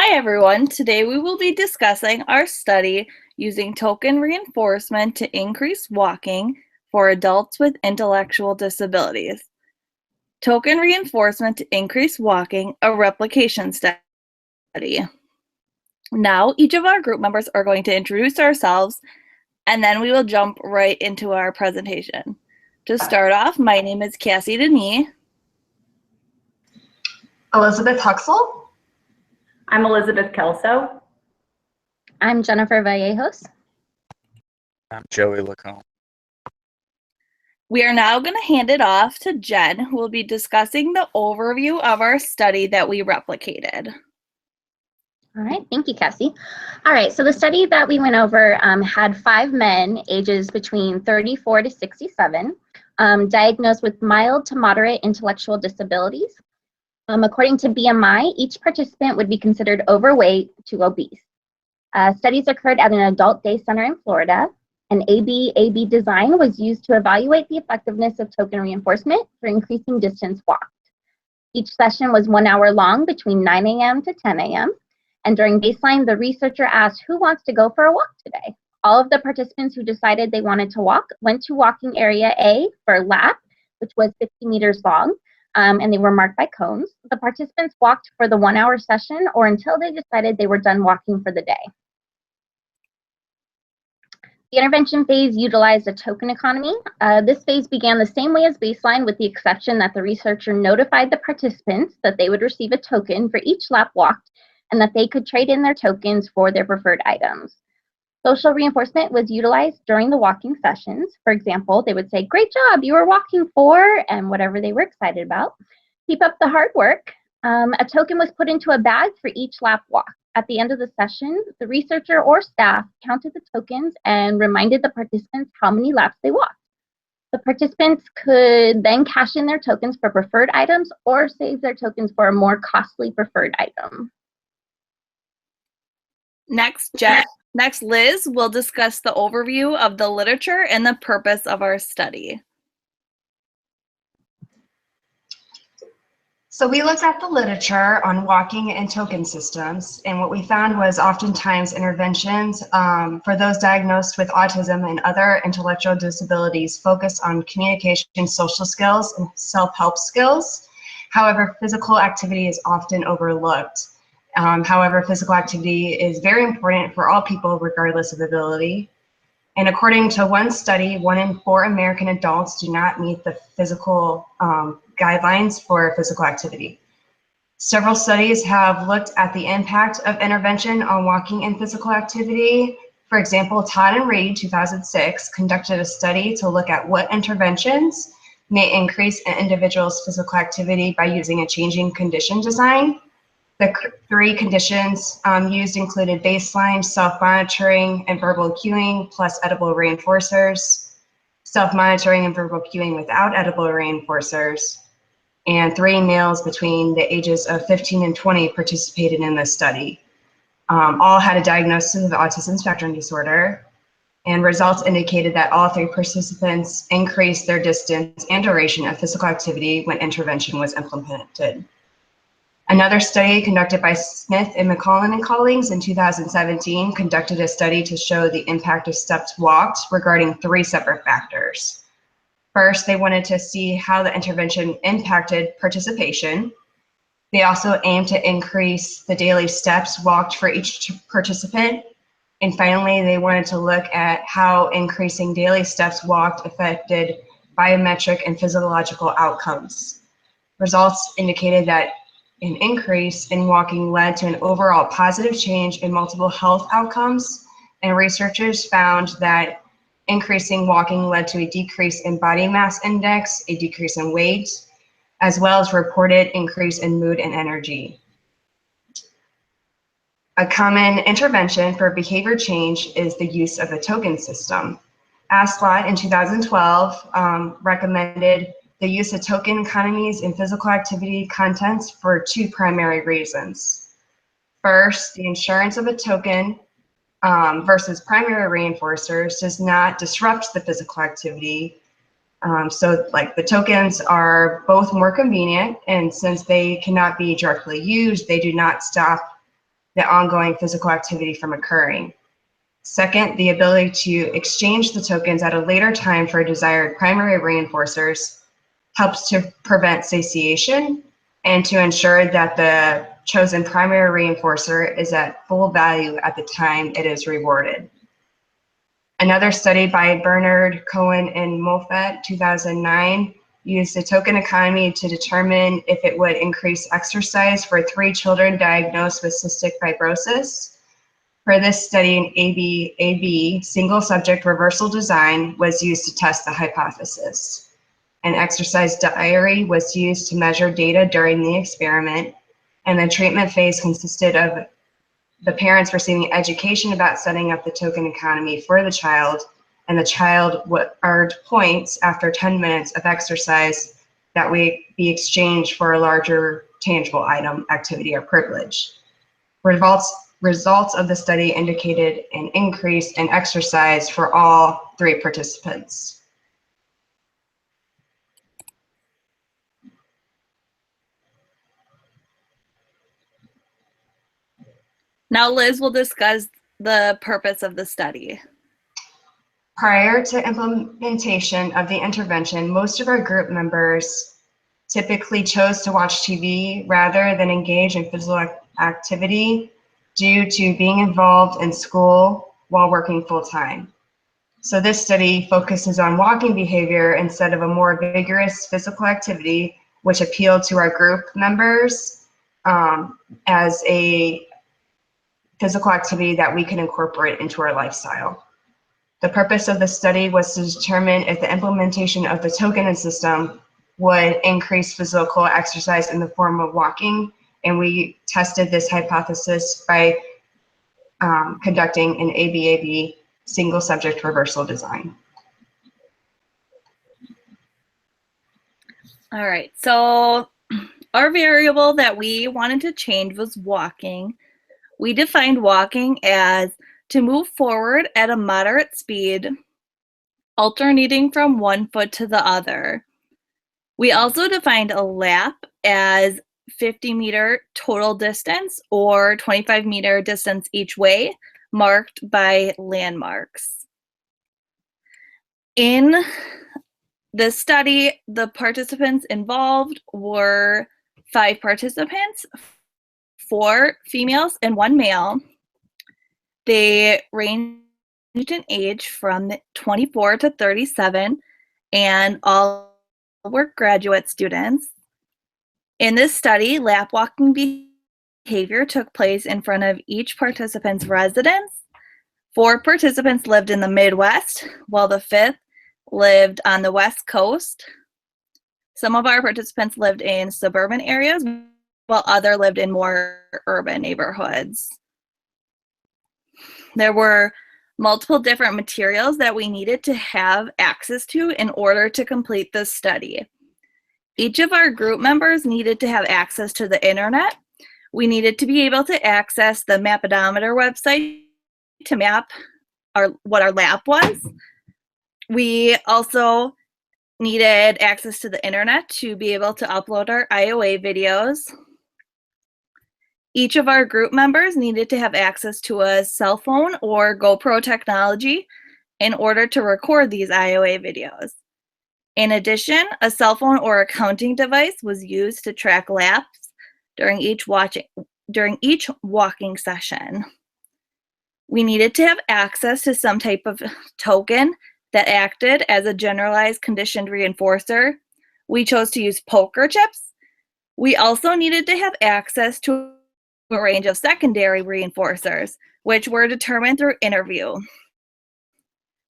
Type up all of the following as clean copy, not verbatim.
Hi everyone, today we will be discussing our study using token reinforcement to increase walking for adults with intellectual disabilities. Token reinforcement to increase walking, a replication study. Now, each of our group members are going to introduce ourselves, and then we will jump right into our presentation. To start off, my name is Cassie Denis. Elizabeth Huxell. I'm Elizabeth Kelso. I'm Jennifer Vallejos. I'm Joey Lacombe. We are now going to hand it off to Jen, who will be discussing the overview of our study that we replicated. All right, thank you, Cassie. All right, so the study that we went over had 5 men ages between 34 to 67 diagnosed with mild to moderate intellectual disabilities. According to BMI, each participant would be considered overweight to obese. Studies occurred at an adult day center in Florida. An AB design was used to evaluate the effectiveness of token reinforcement for increasing distance walked. Each session was 1 hour long between 9 a.m. to 10 a.m. And during baseline, the researcher asked, who wants to go for a walk today? All of the participants who decided they wanted to walk went to walking area A for a lap, which was 50 meters long. And they were marked by cones. The participants walked for the 1 hour session or until they decided they were done walking for the day. The intervention phase utilized a token economy. This phase began the same way as baseline, with the exception that the researcher notified the participants that they would receive a token for each lap walked and that they could trade in their tokens for their preferred items. Social reinforcement was utilized during the walking sessions. For example, they would say, great job, you were walking for, and whatever they were excited about. Keep up the hard work. A token was put into a bag for each lap walk. At the end of the session, the researcher or staff counted the tokens and reminded the participants how many laps they walked. The participants could then cash in their tokens for preferred items or save their tokens for a more costly preferred item. Next, Liz will discuss the overview of the literature and the purpose of our study. So we looked at the literature on walking and token systems, and what we found was oftentimes interventions for those diagnosed with autism and other intellectual disabilities focus on communication, social skills, and self-help skills. However, physical activity is often overlooked. However, physical activity is very important for all people regardless of ability. And according to one study, 1 in 4 American adults do not meet the physical guidelines for physical activity. Several studies have looked at the impact of intervention on walking and physical activity. For example, Todd and Reed, 2006, conducted a study to look at what interventions may increase an individual's physical activity by using a changing condition design. The 3 conditions used included baseline, self-monitoring, and verbal cueing, plus edible reinforcers, self-monitoring and verbal cueing without edible reinforcers, and 3 males between the ages of 15 and 20 participated in this study. All had a diagnosis of autism spectrum disorder, and results indicated that all 3 participants increased their distance and duration of physical activity when intervention was implemented. Another study conducted by Smith and McCollin and colleagues in 2017 conducted a study to show the impact of steps walked regarding 3 separate factors. First, they wanted to see how the intervention impacted participation. They also aimed to increase the daily steps walked for each participant. And finally, they wanted to look at how increasing daily steps walked affected biometric and physiological outcomes. Results indicated that an increase in walking led to an overall positive change in multiple health outcomes, and researchers found that increasing walking led to a decrease in body mass index, a decrease in weight, as well as reported increase in mood and energy. A common intervention for behavior change is the use of a token system. ASLOT in 2012 recommended the use of token economies in physical activity contents for 2 primary reasons. First, the insurance of a token versus primary reinforcers does not disrupt the physical activity. So like the tokens are both more convenient, and since they cannot be directly used, they do not stop the ongoing physical activity from occurring. Second, the ability to exchange the tokens at a later time for desired primary reinforcers helps to prevent satiation and to ensure that the chosen primary reinforcer is at full value at the time it is rewarded. Another study by Bernard, Cohen, and Moffat, 2009, used the token economy to determine if it would increase exercise for 3 children diagnosed with cystic fibrosis. For this study, an AB single subject reversal design was used to test the hypothesis. An exercise diary was used to measure data during the experiment, and the treatment phase consisted of the parents receiving education about setting up the token economy for the child, and the child earned points after 10 minutes of exercise that would be exchanged for a larger tangible item, activity, or privilege. Results of the study indicated an increase in exercise for all 3 participants. Now Liz will discuss the purpose of the study. Prior to implementation of the intervention, most of our group members typically chose to watch TV rather than engage in physical activity due to being involved in school while working full-time. So this study focuses on walking behavior instead of a more vigorous physical activity, which appealed to our group members as a physical activity that we can incorporate into our lifestyle. The purpose of the study was to determine if the implementation of the token system would increase physical exercise in the form of walking, and we tested this hypothesis by conducting an ABAB single subject reversal design. All right, so our variable that we wanted to change was walking. We defined walking as to move forward at a moderate speed, alternating from one foot to the other. We also defined a lap as 50-meter total distance or 25-meter distance each way, marked by landmarks. In the study, the participants involved were 5 participants, 4 females and 1 male. They ranged in age from 24 to 37, and all were graduate students. In this study, lap walking behavior took place in front of each participant's residence. 4 participants lived in the Midwest, while the 5th lived on the West Coast. Some of our participants lived in suburban areas, while others lived in more urban neighborhoods. There were multiple different materials that we needed to have access to in order to complete this study. Each of our group members needed to have access to the internet. We needed to be able to access the Mapodometer website to map what our lap was. We also needed access to the internet to be able to upload our IOA videos. Each of our group members needed to have access to a cell phone or GoPro technology in order to record these IOA videos. In addition, a cell phone or a counting device was used to track laps during each walking session. We needed to have access to some type of token that acted as a generalized conditioned reinforcer. We chose to use poker chips. We also needed to have access to a range of secondary reinforcers, which were determined through interview.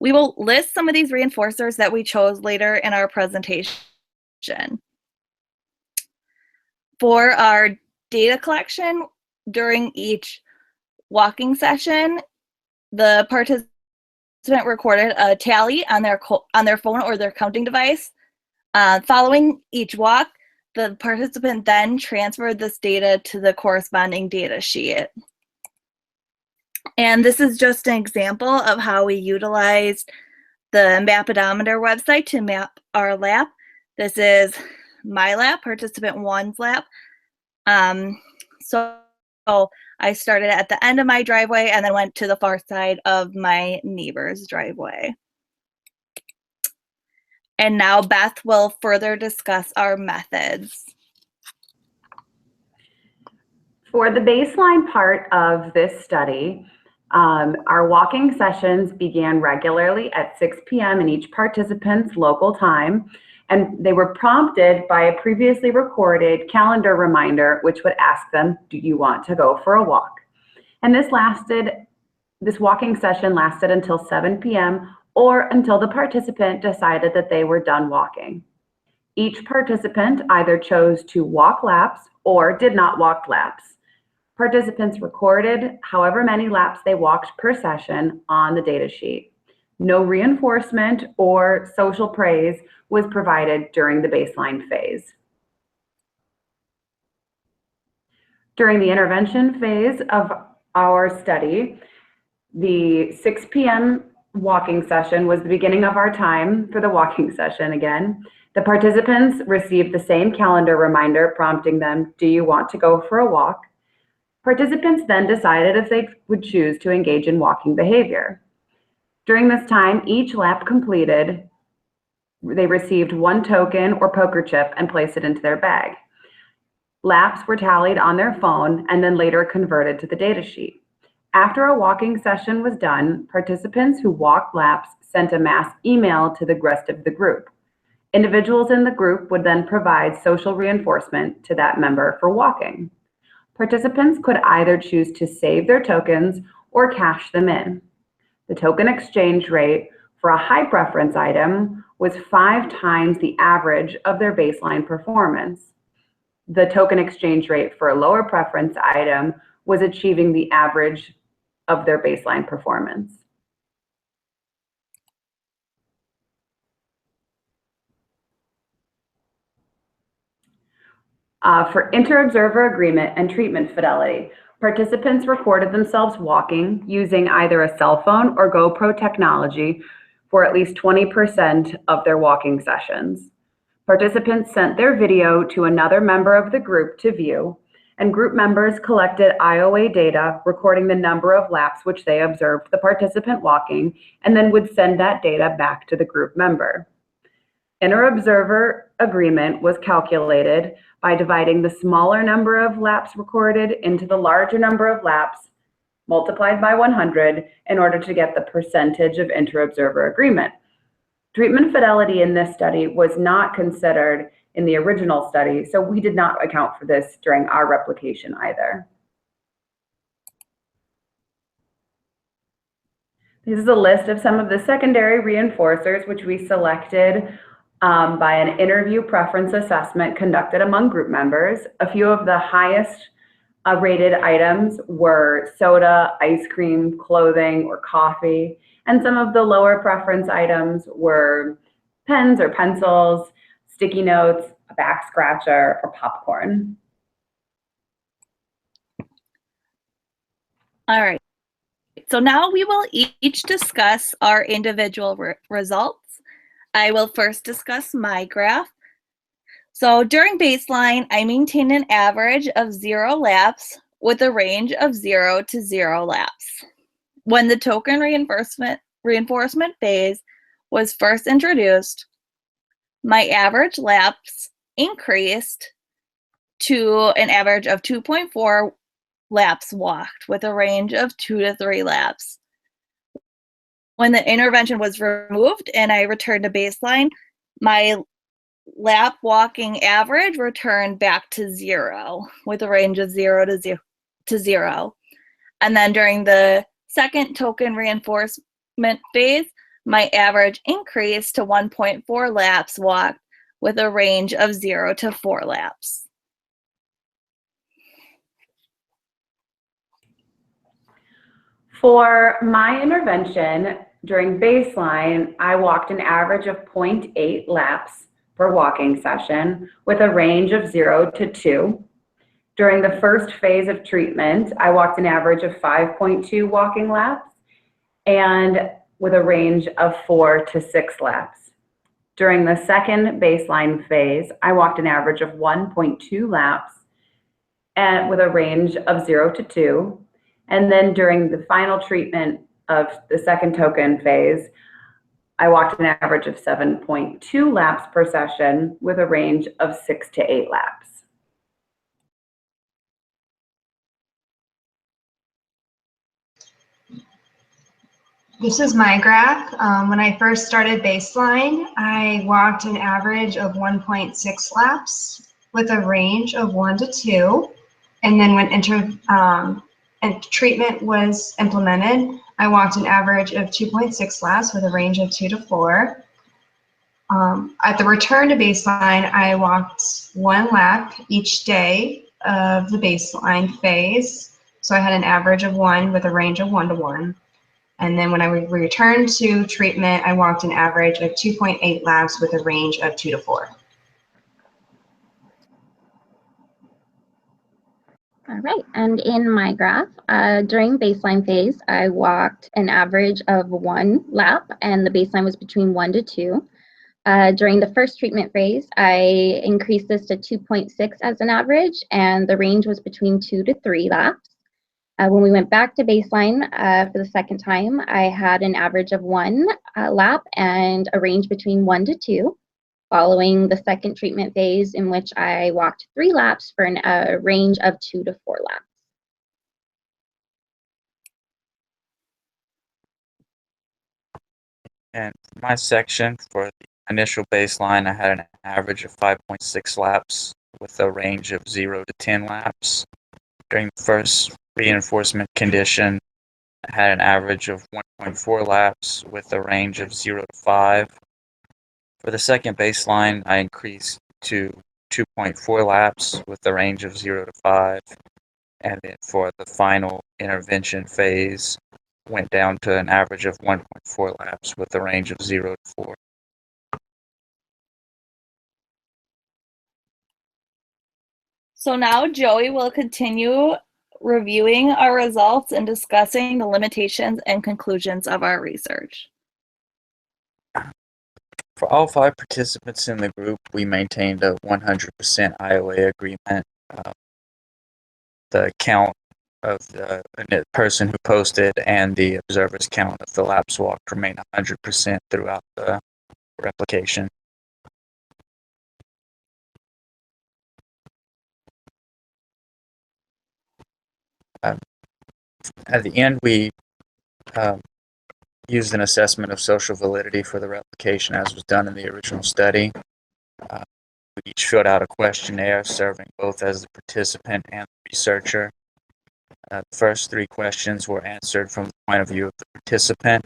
We will list some of these reinforcers that we chose later in our presentation. For our data collection during each walking session, the participant recorded a tally on their phone or their counting device. Following each walk, the participant then transferred this data to the corresponding data sheet. And this is just an example of how we utilized the Mapodometer website to map our lap. This is my lap, participant 1's lap. So I started at the end of my driveway and then went to the far side of my neighbor's driveway. And now Beth will further discuss our methods. For the baseline part of this study, our walking sessions began regularly at 6 p.m. in each participant's local time, and they were prompted by a previously recorded calendar reminder, which would ask them, do you want to go for a walk? And this walking session lasted until 7 p.m. or until the participant decided that they were done walking. Each participant either chose to walk laps or did not walk laps. Participants recorded however many laps they walked per session on the data sheet. No reinforcement or social praise was provided during the baseline phase. During the intervention phase of our study, the 6 p.m. walking session was the beginning of our time for the walking session again. The participants received the same calendar reminder prompting them, do you want to go for a walk? Participants then decided if they would choose to engage in walking behavior. During this time, each lap completed, they received one token or poker chip and placed it into their bag. Laps were tallied on their phone and then later converted to the data sheet. After a walking session was done, participants who walked laps sent a mass email to the rest of the group. Individuals in the group would then provide social reinforcement to that member for walking. Participants could either choose to save their tokens or cash them in. The token exchange rate for a high preference item was 5 times the average of their baseline performance. The token exchange rate for a lower preference item was achieving the average of their baseline performance. For inter-observer agreement and treatment fidelity, participants recorded themselves walking using either a cell phone or GoPro technology for at least 20% of their walking sessions. Participants sent their video to another member of the group to view, and group members collected IOA data recording the number of laps which they observed the participant walking, and then would send that data back to the group member. Inter-observer agreement was calculated by dividing the smaller number of laps recorded into the larger number of laps multiplied by 100 in order to get the percentage of inter-observer agreement. Treatment fidelity in this study was not considered in the original study, so we did not account for this during our replication either. This is a list of some of the secondary reinforcers which we selected by an interview preference assessment conducted among group members. A few of the highest rated items were soda, ice cream, clothing, or coffee, and some of the lower preference items were pens or pencils, sticky notes, a back scratcher, or popcorn. All right, so now we will each discuss our individual results. I will first discuss my graph. So during baseline, I maintained an average of 0 laps with a range of 0 to 0 laps. When the token reinforcement phase was first introduced, my average laps increased to an average of 2.4 laps walked with a range of 2 to 3 laps. When the intervention was removed and I returned to baseline, my lap walking average returned back to 0 with a range of 0 to 0. And then during the second token reinforcement phase, my average increased to 1.4 laps walked with a range of 0 to 4 laps. For my intervention during baseline, I walked an average of 0.8 laps per walking session with a range of 0 to 2. During the first phase of treatment, I walked an average of 5.2 walking laps and with a range of 4 to 6 laps. During the second baseline phase, I walked an average of 1.2 laps and with a range of 0 to 2. And then during the final treatment of the second token phase, I walked an average of 7.2 laps per session with a range of 6 to 8 laps. This is my graph. When I first started baseline, I walked an average of 1.6 laps with a range of 1 to 2. And then when treatment was implemented, I walked an average of 2.6 laps with a range of 2 to 4. At the return to baseline, I walked 1 lap each day of the baseline phase. So I had an average of 1 with a range of 1 to 1. And then when I returned to treatment, I walked an average of 2.8 laps with a range of 2 to 4. All right, and in my graph, during baseline phase, I walked an average of 1 lap, and the baseline was between 1 to 2. During the first treatment phase, I increased this to 2.6 as an average, and the range was between 2 to 3 laps. When we went back to baseline for the second time, I had an average of 1 lap and a range between 1 to 2, following the second treatment phase in which I walked 3 laps for a range of 2 to 4 laps. And for my section, for the initial baseline, I had an average of 5.6 laps with a range of 0 to 10 laps. During the first reinforcement condition, I had an average of 1.4 laps with a range of 0 to 5. For the second baseline, I increased to 2.4 laps with a range of 0 to 5. And then for the final intervention phase, went down to an average of 1.4 laps with a range of 0 to 4. So now Joey will continue reviewing our results and discussing the limitations and conclusions of our research. For all 5 participants in the group, we maintained a 100% IOA agreement. The count of the person who posted and the observer's count of the laps walked remain 100% throughout the replication. At the end, we used an assessment of social validity for the replication as was done in the original study. We each filled out a questionnaire serving both as the participant and the researcher. The first 3 questions were answered from the point of view of the participant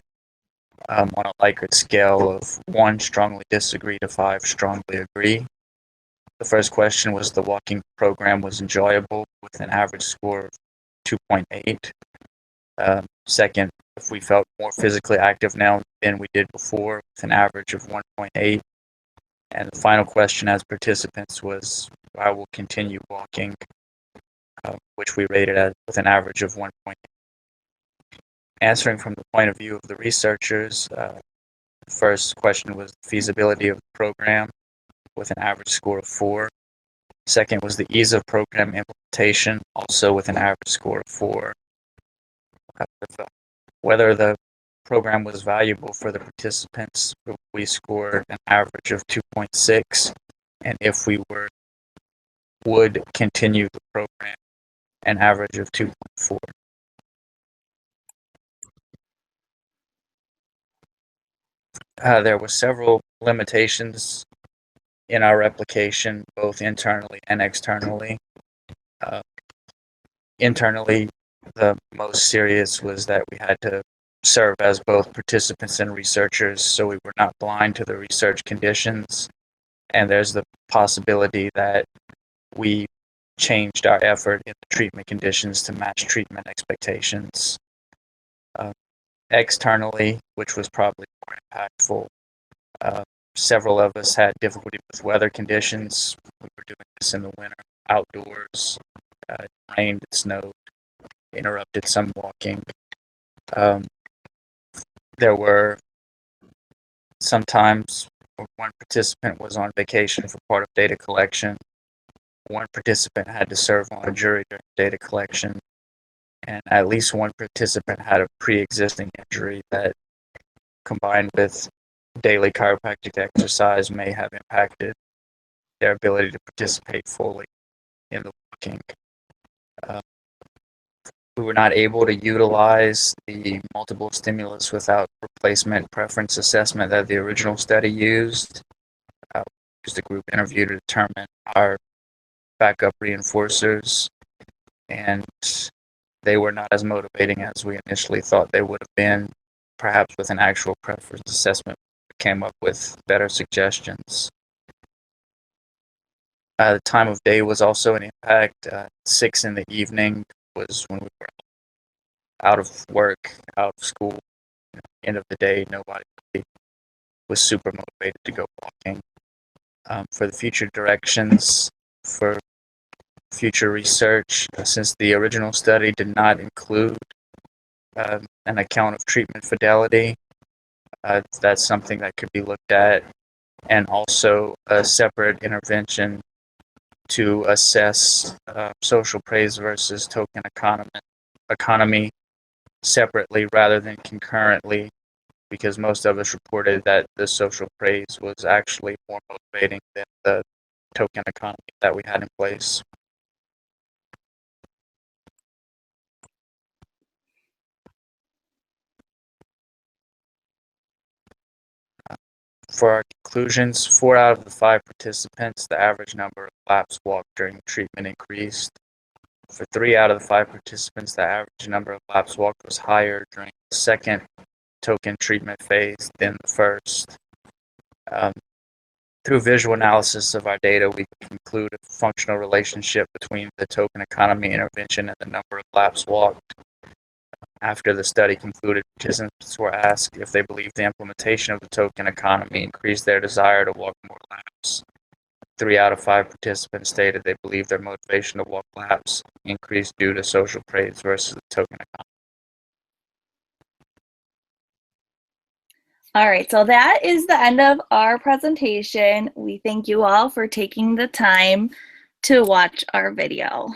on a Likert scale of 1, strongly disagree, to 5, strongly agree. The first question was the walking program was enjoyable with an average score of 2.8. Second, if we felt more physically active now than we did before with an average of 1.8. And the final question as participants was, I will continue walking, which we rated as with an average of 1.8. Answering from the point of view of the researchers, the first question was the feasibility of the program with an average score of 4. Second was the ease of program implementation, also with an average score of 4. Whether the program was valuable for the participants, we scored an average of 2.6, and if we would continue the program, an average of 2.4. There were several limitations in our replication, both internally and externally. Internally, the most serious was that we had to serve as both participants and researchers, so we were not blind to the research conditions. And there's the possibility that we changed our effort in the treatment conditions to match treatment expectations. Externally, which was probably more impactful, several of us had difficulty with weather conditions. We were doing this in the winter, outdoors. It rained, it snowed, interrupted some walking. There were some times when one participant was on vacation for part of data collection, one participant had to serve on a jury during data collection, and at least one participant had a pre-existing injury that, combined with daily chiropractic exercise, may have impacted their ability to participate fully in the walking. We were not able to utilize the multiple stimulus without replacement preference assessment that the original study used. We used a group interview to determine our backup reinforcers, and they were not as motivating as we initially thought they would have been. Perhaps with an actual preference assessment, we came up with better suggestions. The time of day was also an impact. 6 in the evening was when we were out of work, out of school. End of the day, nobody really was super motivated to go walking. For the future directions, for future research, since the original study did not include an account of treatment fidelity, that's something that could be looked at, and also a separate intervention to assess social praise versus token economy separately rather than concurrently, because most of us reported that the social praise was actually more motivating than the token economy that we had in place. For our conclusions, 4 out of the 5 participants, the average number of laps walked during treatment increased. For 3 out of the 5 participants, the average number of laps walked was higher during the second token treatment phase than the first. Through visual analysis of our data, we conclude a functional relationship between the token economy intervention and the number of laps walked. After the study concluded, participants were asked if they believed the implementation of the token economy increased their desire to walk more laps. 3 out of 5 participants stated they believed their motivation to walk laps increased due to social praise versus the token economy. All right, so that is the end of our presentation. We thank you all for taking the time to watch our video.